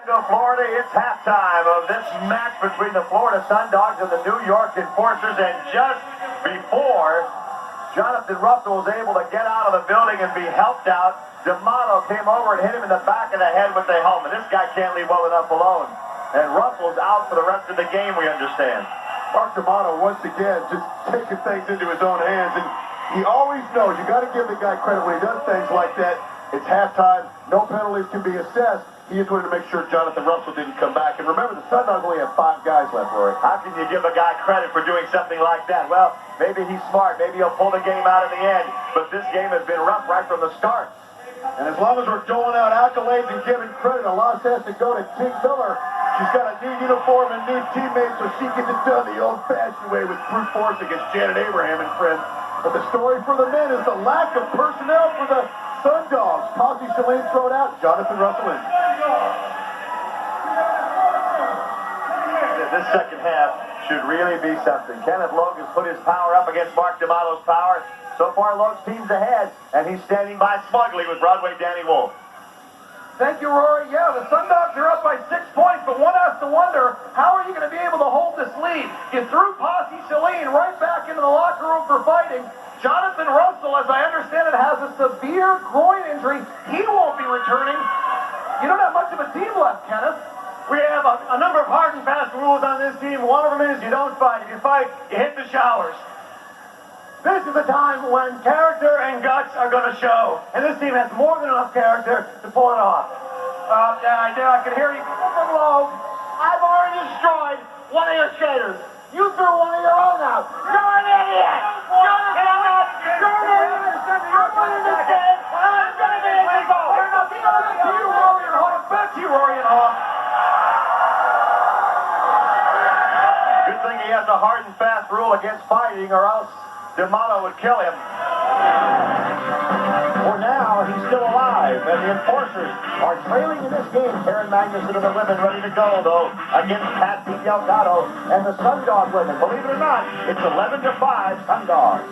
Florida, it's halftime of this match between the Florida Sundogs and the New York Enforcers, and just before Jonathan Russell was able to get out of the building and be helped out, D'Amato came over and hit him in the back of the head with the helmet. This guy can't leave well enough alone. And Russell's out for the rest of the game, we understand. Mark D'Amato, once again, just taking things into his own hands. And he always knows, you got to give the guy credit when he does things like that. It's halftime. No penalties can be assessed. He just wanted to make sure Jonathan Russell didn't come back. And remember, the Sundogs only have 5 guys left, Rory. How can you give a guy credit for doing something like that? Well, maybe he's smart. Maybe he'll pull the game out in the end. But this game has been rough right from the start. And as long as we're doling out accolades and giving credit, a loss has to go to King Miller. She's got a new uniform and new teammates, so she gets it done the old-fashioned way with brute force against Janet Abraham and friends. But the story for the men is the lack of personnel for the Sundogs. Posey Shalane thrown out, Jonathan Russell in. This second half should really be something. Kenneth Logan's put his power up against Mark D'Amato's power. So far, Logan's team's ahead, and he's standing by smugly with Broadway Danny Wolf. Thank you, Rory. Yeah, the Sundogs are up by 6 points, but one has to wonder, how are you going to be able to hold this lead? You threw Posey Shalane right back into the locker room for fighting. Jonathan Russell, as I understand it, has a severe groin injury. He won't be returning. You don't have much of a team left, Kenneth. We have a number of hard and fast rules on this team. One of them is you don't fight. If you fight, you hit the showers. This is a time when character and guts are going to show. And this team has more than enough character to pull it off. I can hear you from low. I've already destroyed one of your skaters. You threw one of your own out. You're an idiot. You're an idiot. You're an idiot. I'm going to understand. I'm going to be able to go. Back to you, Rory and Hawk. Good thing he has a hard and fast rule against fighting, or else D'Amato would kill him. For now, he's still alive, and the Enforcers are trailing in this game. Karen Magnuson and the women ready to go, though, against Pat Delgado and the Sundog women. Believe it or not, it's 11-5 Sundogs.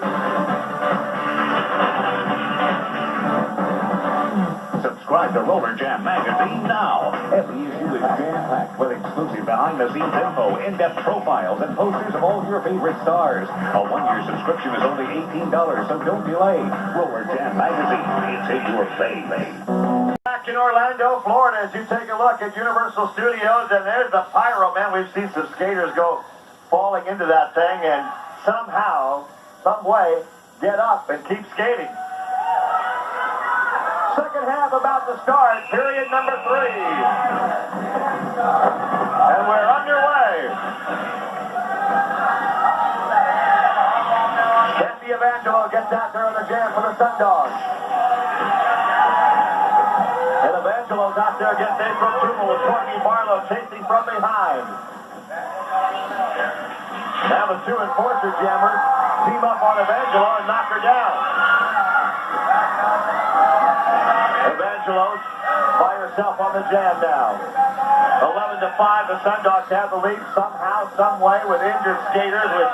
Subscribe to RollerJam magazine now. Every issue is jam-packed with exclusive behind-the-scenes info, in-depth profiles, and posters of all your favorite stars. A one-year subscription is only $18, so don't delay. RollerJam magazine, it's in your baby. Back in Orlando, Florida, as you take a look at Universal Studios, and there's the pyro, man. We've seen some skaters go falling into that thing and somehow, some way, get up and keep skating. Second half about to start, period number 3. And we're underway. Kathy Evangelo gets out there on the jam for the Sundogs. And Evangelo's out there against April Tuma with Courtney Barlow chasing from behind. Now the 2 Enforcer jammers team up on Evangelo and knock her down. Evangelos by herself on the jam now. 11-5, the Sundogs have the lead somehow, some way, with injured skaters, with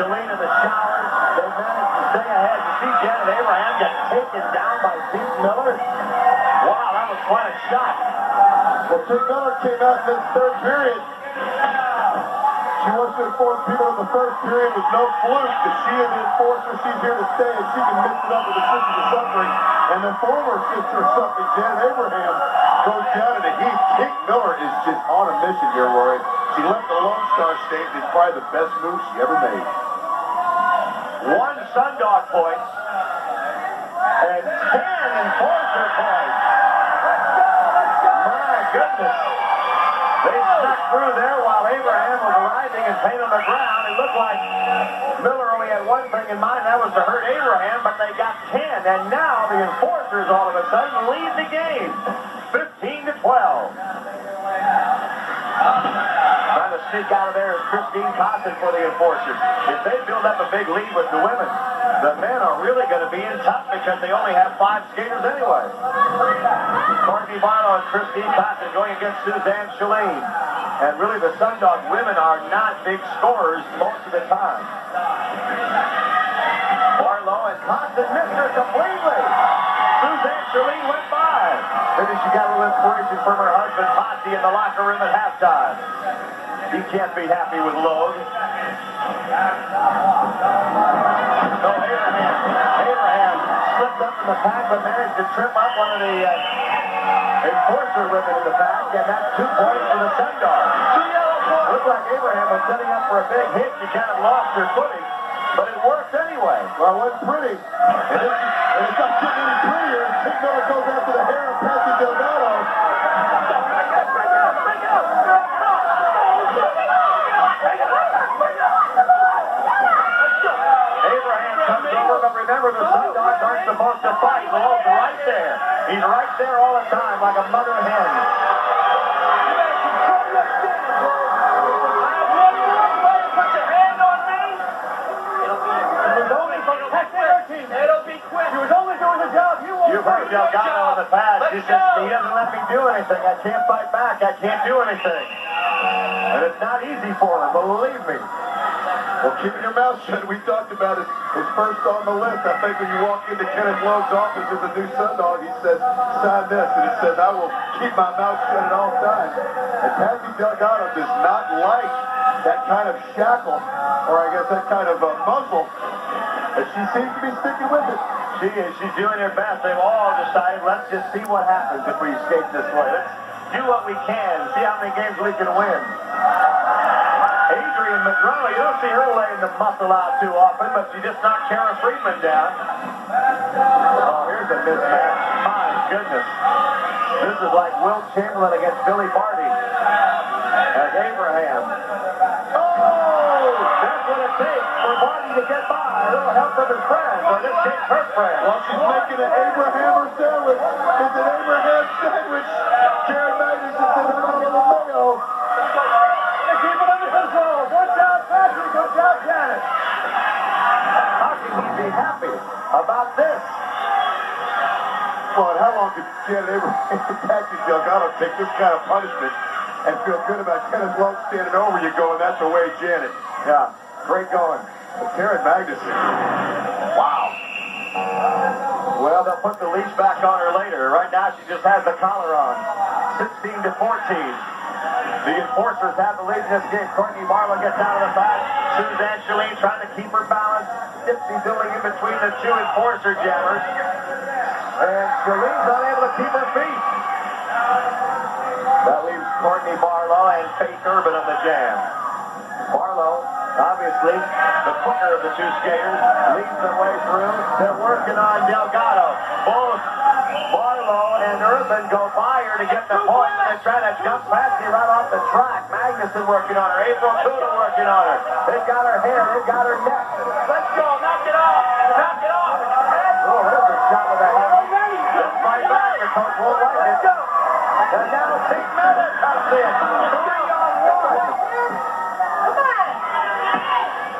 Shalane in the showers. They managed to stay ahead. You see Janet Abraham get taken down by Pete Miller. Wow, that was quite a shot. Well, Pete Miller came out in this third period. She wants to inform people in the first period with no fluke that she is the enforcer. She's here to stay, and she can mix it up with the sister of suffering. And the former sister of suffering, Janet Abraham, goes down in the heat. Kate Miller is just on a mission here, Rory. She left the Lone Star State, and it's probably the best move she ever made. 1 Sundog point and 10 Enforcer points. My goodness. They snuck through there while Abraham was arriving and pain on the ground. It looked like Miller only had one thing in mind, that was to hurt Abraham, but they got 10. And now the Enforcers all of a sudden lead the game, 15-12. Trying to sneak out of there is Christine Costin for the Enforcers. If they build up a big lead with the women, the men are really going to be in tough because they only have 5 skaters anyway. Courtney Barlow and Christine Costin going against Suzanne Shalane. And really the Sundog women are not big scorers most of the time. Barlow and Costin missed her completely. Suzanne Shalane went by. time. Maybe she got a little inspiration from her husband, Potsy, in the locker room at halftime. He can't be happy with load. So Abraham slipped up in the pack, but managed to trip up one of the enforcer women in the pack, and that's 2 points for the Sundogs. Looked like Abraham was setting up for a big hit. She kind of lost her footing, but it worked anyway. Well, it wasn't pretty. And it's not getting any prettier. Tig Miller goes after the hair of Patsy Delgado. Abraham comes over, but remember, the Sundogs aren't supposed to fight. Lowe's right there. He's right there all the time, like a mother hen. You've heard Delgado on the pad. She says, he doesn't let me do anything. I can't fight back. I can't do anything. And it's not easy for him, believe me. Well, keeping your mouth shut, we talked about it. His first on the list. I think when you walk into Kenneth Lowe's office as a new Sundog, he says, sign this. And it says, I will keep my mouth shut at all times. And Patsy Delgado does not like that kind of shackle, or I guess that kind of muzzle. But she seems to be sticking with it. She is. She's doing her best. They've all decided, let's just see what happens if we escape this way. Let's do what we can, see how many games we can win. Adrian Madrona, you don't see her laying the muscle out too often, but she just knocked Kara Friedman down. Oh, here's a mismatch. My goodness. This is like Will Chamberlain against Billy Barty. As Abraham. Oh, that's what it takes for Barty to get by. A little help from his friend, or this kid's her friend. Well, she's making an Abrahammer sandwich. It's an Abraham sandwich. Karen Magnus is in the mayo. Keep it under control. Good job, Patrick. Good job, Janet. How can he be happy about this? Well, and how long could Janet Abraham and Patsy Delgado take this kind of punishment and feel good about Kenneth Lowe standing over you going, that's the way, Janet? Yeah, great going. But Karen Magnus, wow. Well, they'll put the leash back on her later. Right now, she just has the collar on. 16-14. The enforcers have the lead in this game. Courtney Barlow gets out of the back. Suzanne Chalene trying to keep her balance. Dipsy doing in between the two enforcer jammers. And Chalene's unable to keep her feet. That leaves Courtney Barlow and Faith Urban on the jam. Barlow, obviously, the quicker of the two skaters, leads the way through. They're working on Delgado. Both Barlow and Urban go by her to get the point. They're trying to jump Patsy right off the track. Magnuson working on her. April Kuda working on her. They've got her hair. They've got her neck. Let's go. Knock it off. Knock it off. Oh, there's a shot with a hand. Let's fight back. The coach won't like it. And now Tig Miller comes in. 3-on-1.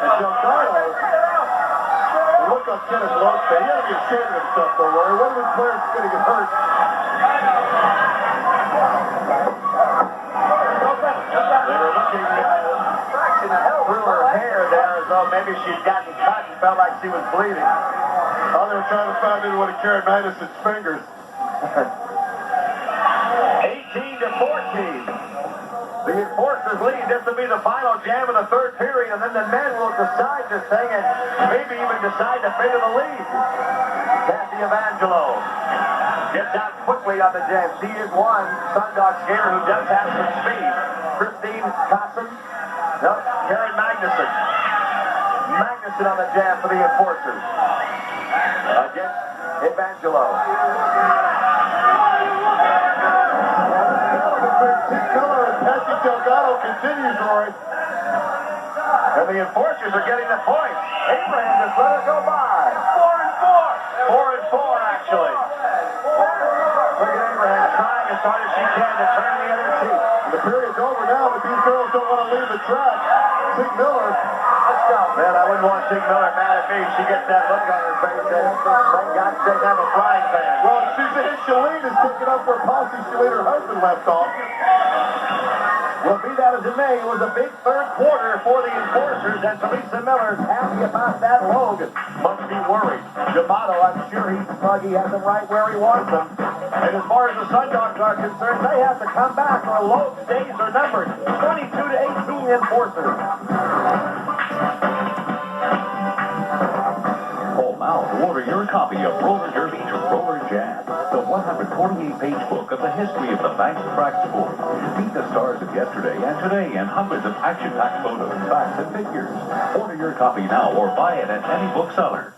And Delgado, the look on Kenneth Lowe's face, he ought to be ashamed of himself, though, Rory. One of his players is going to get hurt. They were looking through her hair there as though maybe she'd gotten cut and felt like she was bleeding. Oh, they were trying to find into one of Karen Magnus's fingers. 18-14. The enforcers lead. This will be the final jam of the third period, and then the men will decide this thing and maybe even decide the fate of the lead. Kathy Evangelo gets out quickly on the jam. She is one Sundog skater who does have some speed. Christine Cosson. No, Karen Magnuson. Magnuson on the jam for the enforcers. Against Evangelo. Tig Miller and Patsy Delgado continues, Rory. And the enforcers are getting the points. Abraham just let it go by. 4-4. 4-4, actually. Look at Abraham trying as hard as she can to turn the other cheek. The period's over now, but these girls don't want to leave the track. Tig Miller. Let's go. Man, I wouldn't want Tig Miller mad at me. She gets that look on her face. Thank God she doesn't have a frying pan. Well, Suzanne Chalene is picking up where Posse Chalene, her husband, left off. Well, be that as it may, it was a big third quarter for the Enforcers, and Teresa Miller's happy about that. Logue must be worried. D'Amato, I'm sure he's smug. He has them right where he wants them. And as far as the Sundogs are concerned, they have to come back or Logue's days are numbered. 22-18 Enforcers. Call now to order your copy of Roller Derby to RollerJam, the 148-page book of the history of the banked track sport. Meet the stars of yesterday and today and hundreds of action-packed photos, facts, and figures. Order your copy now or buy it at any bookseller.